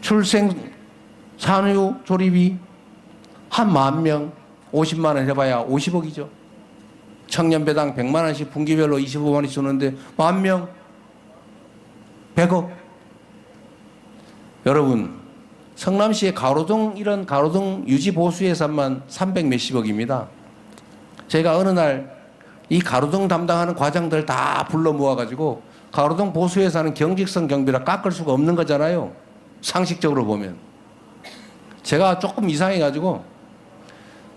출생 산후 조리비 한 10,000명 50만 원 해봐야 50억이죠. 청년배당 100만 원씩 분기별로 25만 원씩 주는데 10,000명 100억. 여러분, 성남시의 가로등, 이런 가로등 유지 보수 예산만 300 몇십억입니다. 제가 어느 날 이 가로등 담당하는 과장들 다 불러 모아가지고 가로등 보수 예산은 경직성 경비라 깎을 수가 없는 거잖아요. 상식적으로 보면. 제가 조금 이상해가지고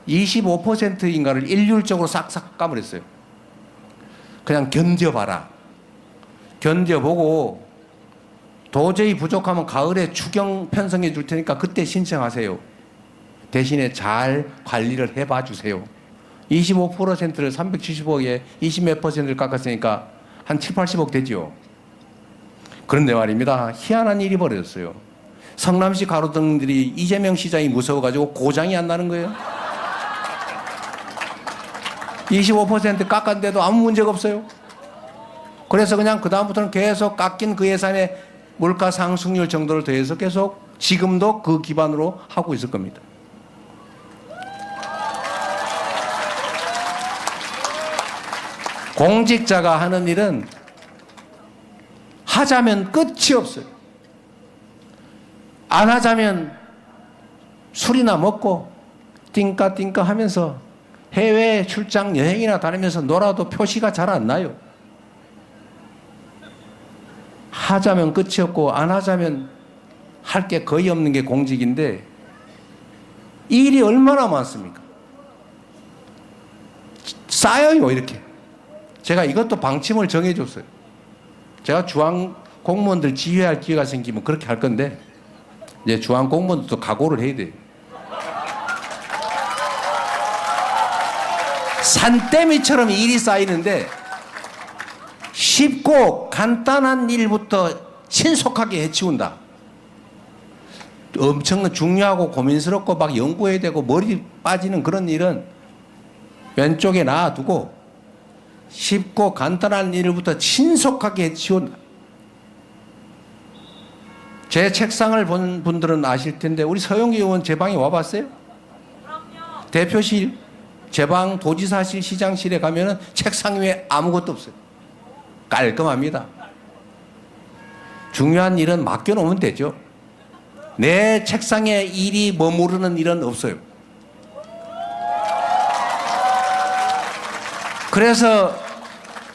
25%인가를 일률적으로 싹싹 까버렸어요. 그냥 견뎌봐라. 견뎌보고 도저히 부족하면 가을에 추경 편성해 줄 테니까 그때 신청하세요. 대신에 잘 관리를 해봐 주세요. 25%를 370억에 20몇 %를 깎았으니까 한 7~80억 되죠. 그런데 말입니다. 희한한 일이 벌어졌어요. 성남시 가로등들이 이재명 시장이 무서워가지고 고장이 안 나는 거예요. 25% 깎았는데도 아무 문제가 없어요. 그래서 그냥 그다음부터는 계속 깎인 그 예산에 물가 상승률 정도를 더해서 계속 지금도 그 기반으로 하고 있을 겁니다. 공직자가 하는 일은 하자면 끝이 없어요. 안 하자면 술이나 먹고 띵까띵까 하면서 해외 출장 여행이나 다니면서 놀아도 표시가 잘 안 나요. 하자면 끝이 없고 안 하자면 할 게 거의 없는 게 공직인데 일이 얼마나 많습니까? 쌓여요 이렇게. 제가 이것도 방침을 정해줬어요. 제가 중앙 공무원들 지휘할 기회가 생기면 그렇게 할 건데 이제 중앙 공무원도 각오를 해야 돼요. 산더미처럼 일이 쌓이는데 쉽고 간단한 일부터 신속하게 해치운다. 엄청 중요하고 고민스럽고 막 연구해야 되고 머리 빠지는 그런 일은 왼쪽에 놔두고 쉽고 간단한 일부터 신속하게 해치운다. 제 책상을 본 분들은 아실 텐데 우리 서영기 의원 제 방에 와봤어요? 그럼요. 대표실, 제 방, 도지사실, 시장실에 가면은 책상 위에 아무것도 없어요. 깔끔합니다. 중요한 일은 맡겨놓으면 되죠. 내 책상에 일이 머무르는 일은 없어요. 그래서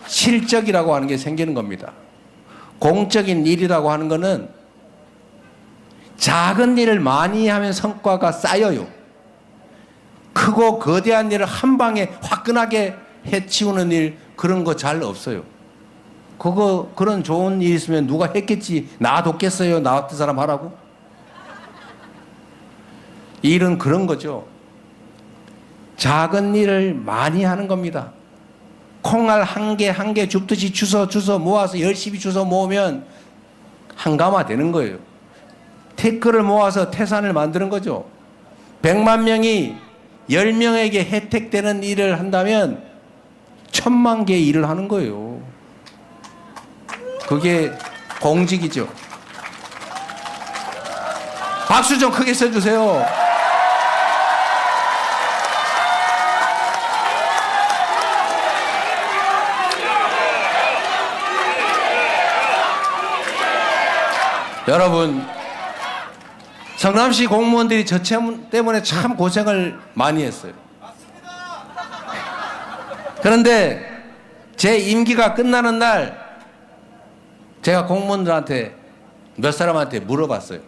실적이라고 하는 게 생기는 겁니다. 공적인 일이라고 하는 거는 작은 일을 많이 하면 성과가 쌓여요. 크고 거대한 일을 한 방에 화끈하게 해치우는 일, 그런 거 잘 없어요. 그런 좋은 일 있으면 누가 했겠지. 놔뒀겠어요? 나 같은 사람 하라고? 일은 그런 거죠. 작은 일을 많이 하는 겁니다. 콩알 한 개 한 개 줍듯이 주워 모아서 열심히 주워 모으면 한가마 되는 거예요. 태클을 모아서 태산을 만드는 거죠. 100만 명이 10명에게 혜택되는 일을 한다면 1000만 개의 일을 하는 거예요. 그게 공직이죠. 박수 좀 크게 쳐주세요. 여러분, 성남시 공무원들이 저 때문에 참 고생을 많이 했어요. 그런데 제 임기가 끝나는 날 제가 공무원들한테 몇 사람한테 물어봤어요.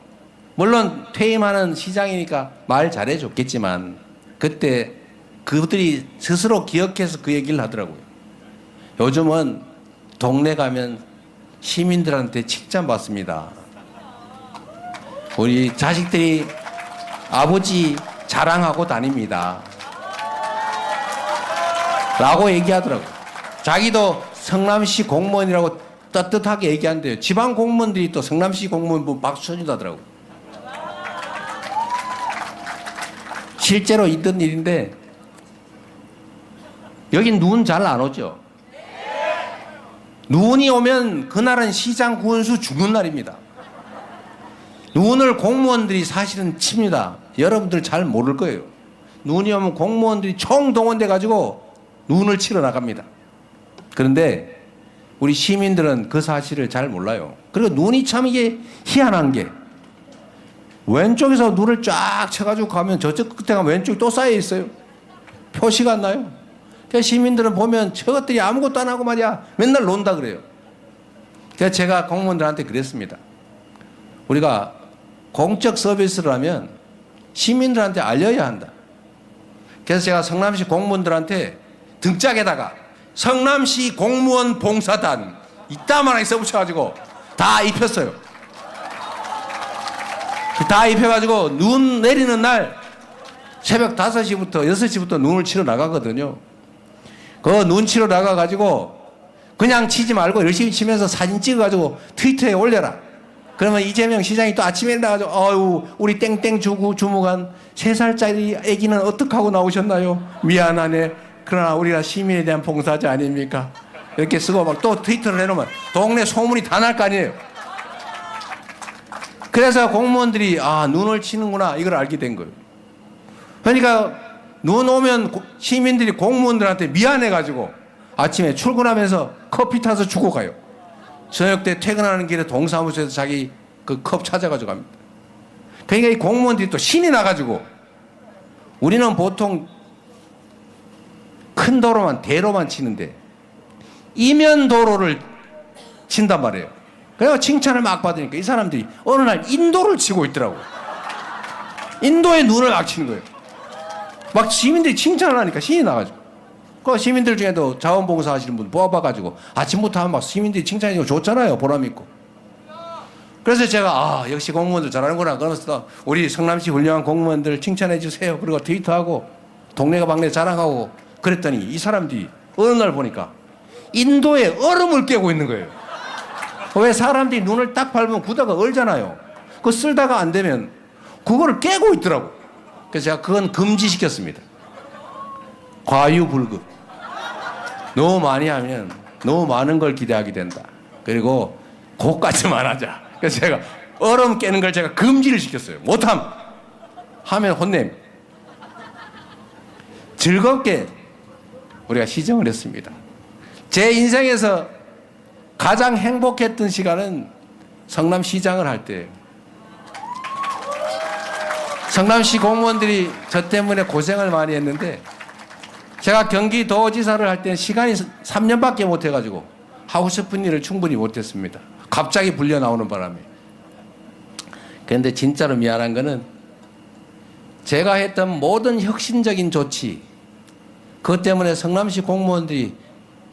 물론 퇴임하는 시장이니까 말 잘해줬겠지만 그때 그들이 스스로 기억해서 그 얘기를 하더라고요. 요즘은 동네 가면 시민들한테 칭찬 받습니다. 우리 자식들이 아버지 자랑하고 다닙니다. 라고 얘기하더라고요. 자기도 성남시 공무원이라고 떳떳하게 얘기한대요. 지방 공무원들이 또 성남시 공무원 보면 박수 쳐준다더라고요. 실제로 있던 일인데 여긴 눈 잘 안 오죠? 눈이 오면 그날은 시장 군수 죽는 날입니다. 눈을 공무원들이 사실은 칩니다. 여러분들 잘 모를 거예요. 눈이 오면 공무원들이 총동원돼 가지고 눈을 치러 나갑니다. 그런데 우리 시민들은 그 사실을 잘 몰라요. 그리고 눈이 참 이게 희한한 게 왼쪽에서 눈을 쫙 쳐가지고 가면 저쪽 끝에 가면 왼쪽이 또 쌓여 있어요. 표시가 안 나요. 그래서 시민들은 보면 저것들이 아무것도 안 하고 말이야 맨날 논다 그래요. 그래서 제가 공무원들한테 그랬습니다. 우리가 공적 서비스를 하면 시민들한테 알려야 한다. 그래서 제가 성남시 공무원들한테 등짝에다가 성남시 공무원 봉사단 이따만하게 써붙여가지고 다 입혔어요. 다 입혀가지고 눈 내리는 날 새벽 5시부터 6시부터 눈을 치러 나가거든요. 그 눈 치러 나가가지고 그냥 치지 말고 열심히 치면서 사진 찍어가지고 트위터에 올려라. 그러면 이재명 시장이 또 아침에 나가지고 어유 우리 땡땡 주무관 3살짜리 아기는 어떡하고 나오셨나요? 미안하네. 그러나 우리가 시민에 대한 봉사자 아닙니까? 이렇게 쓰고 막 또 트위터를 해놓으면 동네 소문이 다 날 거 아니에요. 그래서 공무원들이 눈을 치는구나 이걸 알게 된 거예요. 그러니까 눈 오면 시민들이 공무원들한테 미안해가지고 아침에 출근하면서 커피 타서 주고 가요. 저녁 때 퇴근하는 길에 동사무소에서 자기 그 컵 찾아가지고 갑니다. 그러니까 이 공무원들이 또 신이 나가지고 우리는 보통 큰 도로만 대로만 치는데 이면 도로를 친단 말이에요. 그래서 칭찬을 막 받으니까 이 사람들이 어느 날 인도를 치고 있더라고요. 인도에 눈을 막 치는 거예요. 막 시민들이 칭찬을 하니까 신이 나가지고. 그 시민들 중에도 자원봉사 하시는 분 뽑아가지고 아침부터 하면 막 시민들이 칭찬해주고 좋잖아요. 보람있고. 그래서 제가 역시 공무원들 잘하는구나 그러면서 우리 성남시 훌륭한 공무원들 칭찬해 주세요. 그리고 트위터하고 동네가 방네 자랑하고 그랬더니 이 사람들이 어느 날 보니까 인도에 얼음을 깨고 있는 거예요. 왜 사람들이 눈을 딱 밟으면 구다가 얼잖아요. 그거 쓸다가 안 되면 그거를 깨고 있더라고. 그래서 제가 그건 금지시켰습니다. 과유불급. 너무 많이 하면 너무 많은 걸 기대하게 된다. 그리고 그것까지만 하자. 그래서 제가 얼음 깨는 걸 제가 금지를 시켰어요. 못함 하면 혼냄. 즐겁게 우리가 시정을 했습니다. 제 인생에서 가장 행복했던 시간은 성남시장을 할 때예요. 성남시 공무원들이 저 때문에 고생을 많이 했는데 제가 경기도지사를 할 때는 시간이 3년밖에 못 해가지고 하고 싶은 일을 충분히 못했습니다. 갑자기 불려 나오는 바람에. 그런데 진짜로 미안한 거는 제가 했던 모든 혁신적인 조치, 그것 때문에 성남시 공무원들이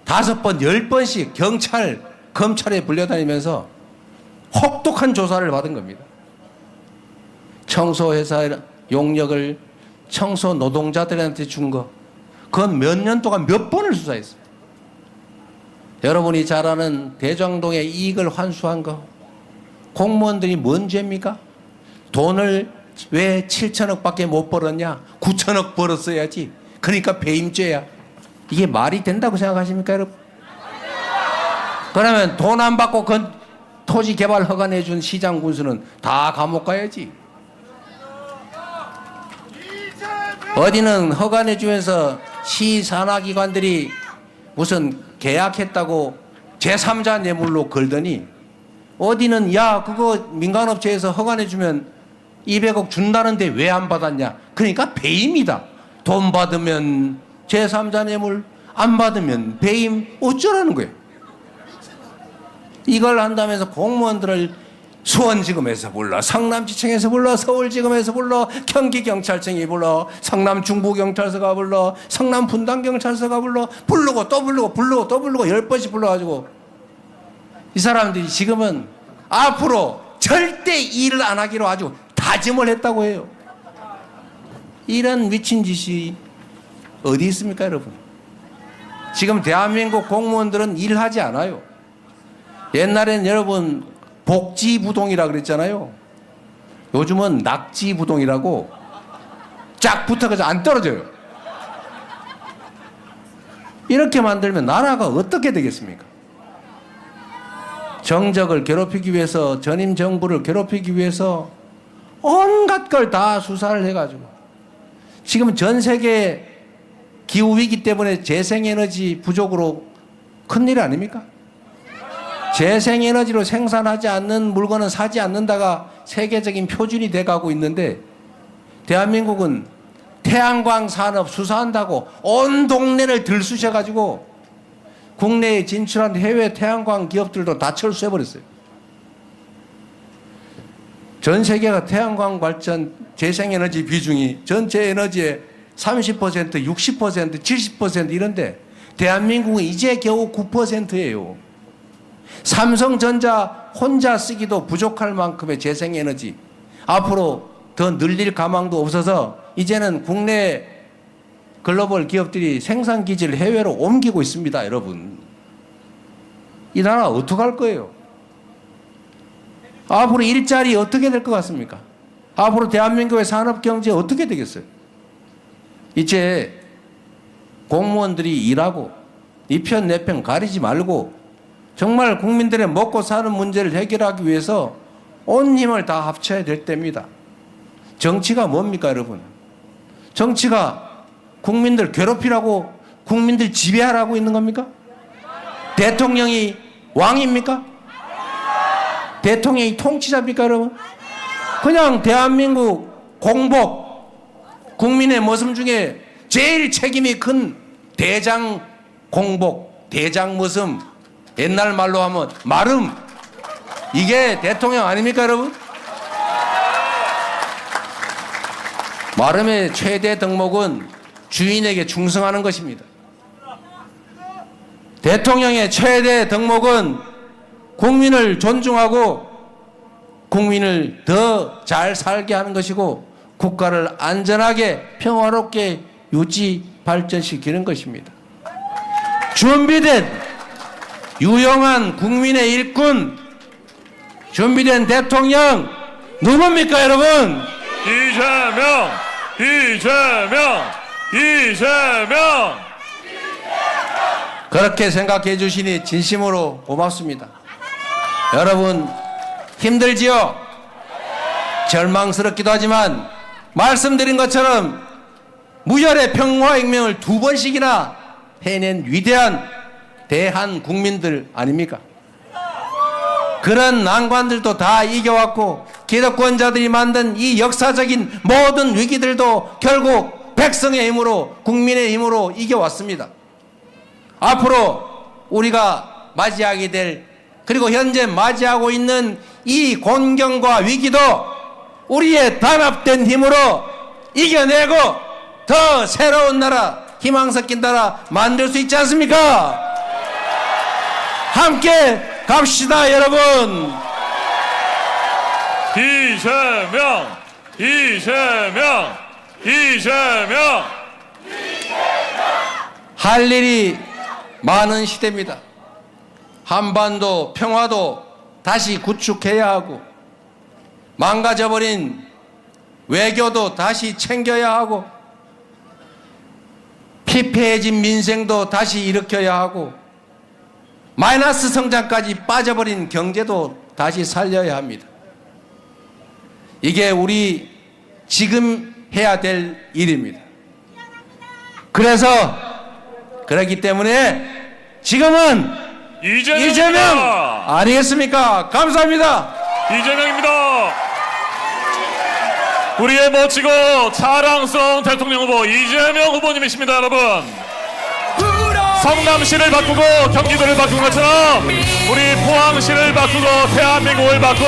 5번, 10번씩 경찰, 검찰에 불려다니면서 혹독한 조사를 받은 겁니다. 청소회사 용역을 청소 노동자들한테 준 거, 그건 몇 년 동안 몇 번을 수사했어요. 여러분이 잘 아는 대장동의 이익을 환수한 거, 공무원들이 뭔 죄입니까? 돈을 왜 7천억 밖에 못 벌었냐? 9천억 벌었어야지. 그러니까 배임죄야. 이게 말이 된다고 생각하십니까, 여러분? 그러면 돈 안 받고 토지 개발 허가 내준 시장 군수는 다 감옥 가야지. 어디는 허가 내주면서 시 산하기관들이 무슨 계약했다고 제3자 뇌물로 걸더니 어디는 야 그거 민간업체에서 허가 내주면 200억 준다는데 왜 안 받았냐. 그러니까 배임이다. 돈 받으면 제3자 뇌물, 안 받으면 배임. 어쩌라는 거예요. 이걸 한다면서 공무원들을 수원지검에서 불러, 성남지청에서 불러, 서울지검에서 불러, 경기경찰청이 불러, 성남중부경찰서가 불러, 성남분당경찰서가 불러, 부르고 또 부르고 부르고 또 부르고 10번씩 불러가지고 이 사람들이 지금은 앞으로 절대 일을 안 하기로 아주 다짐을 했다고 해요. 이런 미친 짓이 어디 있습니까, 여러분? 지금 대한민국 공무원들은 일하지 않아요. 옛날엔 여러분 복지부동이라 그랬잖아요. 요즘은 낙지부동이라고 쫙 붙어서 안 떨어져요. 이렇게 만들면 나라가 어떻게 되겠습니까? 정적을 괴롭히기 위해서, 전임 정부를 괴롭히기 위해서 온갖 걸 다 수사를 해가지고 지금 전 세계 기후위기 때문에 재생에너지 부족으로 큰일 아닙니까? 재생에너지로 생산하지 않는 물건은 사지 않는다가 세계적인 표준이 돼가고 있는데 대한민국은 태양광 산업 수사한다고 온 동네를 들쑤셔가지고 국내에 진출한 해외 태양광 기업들도 다 철수해버렸어요. 전 세계가 태양광 발전 재생에너지 비중이 전체 에너지의 30%, 60%, 70% 이런데 대한민국은 이제 겨우 9%예요. 삼성전자 혼자 쓰기도 부족할 만큼의 재생에너지 앞으로 더 늘릴 가망도 없어서 이제는 국내 글로벌 기업들이 생산기지를 해외로 옮기고 있습니다. 여러분, 이 나라 어떡할 거예요? 앞으로 일자리 어떻게 될 것 같습니까? 앞으로 대한민국의 산업경제 어떻게 되겠어요? 이제 공무원들이 일하고 이 편 내 편 가리지 말고 정말 국민들의 먹고 사는 문제를 해결하기 위해서 온 힘을 다 합쳐야 될 때입니다. 정치가 뭡니까, 여러분? 정치가 국민들 괴롭히라고, 국민들 지배하라고 있는 겁니까? 대통령이 왕입니까? 대통령이 통치자입니까, 여러분? 그냥 대한민국 공복, 국민의 모습 중에 제일 책임이 큰 대장 공복, 대장 모습, 옛날 말로 하면 마름, 이게 대통령 아닙니까, 여러분? 마름의 최대 덕목은 주인에게 충성하는 것입니다. 대통령의 최대 덕목은 국민을 존중하고 국민을 더 잘 살게 하는 것이고 국가를 안전하게 평화롭게 유지 발전시키는 것입니다. 준비된 유용한 국민의 일꾼, 준비된 대통령 누굽니까 여러분? 이재명, 이재명, 이재명. 그렇게 생각해 주시니 진심으로 고맙습니다. 여러분 힘들지요? 절망스럽기도 하지만 말씀드린 것처럼 무혈의 평화혁명을 2번씩이나 해낸 위대한 대한 국민들 아닙니까? 그런 난관들도 다 이겨왔고 기득권자들이 만든 이 역사적인 모든 위기들도 결국 백성의 힘으로 국민의 힘으로 이겨왔습니다. 앞으로 우리가 맞이하게 될 그리고 현재 맞이하고 있는 이 곤경과 위기도 우리의 단합된 힘으로 이겨내고 더 새로운 나라, 희망 섞인 나라 만들 수 있지 않습니까? 함께 갑시다 여러분. 이재명, 이재명, 이재명. 할 일이 많은 시대입니다. 한반도 평화도 다시 구축해야 하고 망가져버린 외교도 다시 챙겨야 하고 피폐해진 민생도 다시 일으켜야 하고 마이너스 성장까지 빠져버린 경제도 다시 살려야 합니다. 이게 우리 지금 해야 될 일입니다. 그렇기 때문에 지금은 이재명 아니겠습니까? 감사합니다. 이재명입니다. 우리의 멋지고 자랑스러운 대통령 후보 이재명 후보님이십니다, 여러분. 성남시를 바꾸고 경기도를 바꾼 것처럼 우리 포항시를 바꾸고 대한민국을 바꿀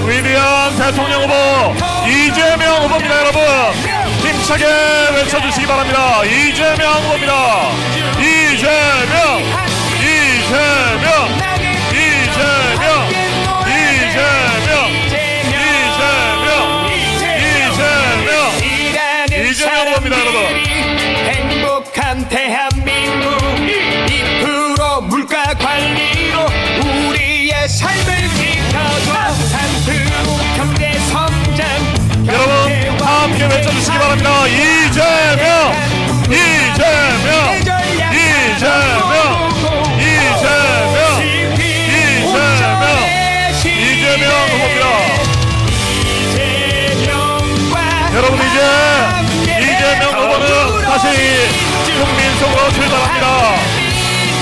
위대한 대통령 후보 이재명 후보입니다, 여러분. 힘차게 외쳐주시기 바랍니다. 이재명 후보입니다. 이재명, 이재명, 이재명, 이재명, 이재명, 이재명 후보입니다, 여러분. 행복한 대한민국 2% 물가 관리로 우리의 삶을 지켜줘 3% 경제 성장 여러분 다 함께 외쳐주시기 바랍니다. 이재명, 이재명, 이재명, 이재명, 이재명, 이재명 후보입니다. 여러분 이제 이재명 후보는 다시 국민 속으로 출발합니다.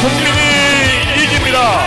국민이 이깁니다.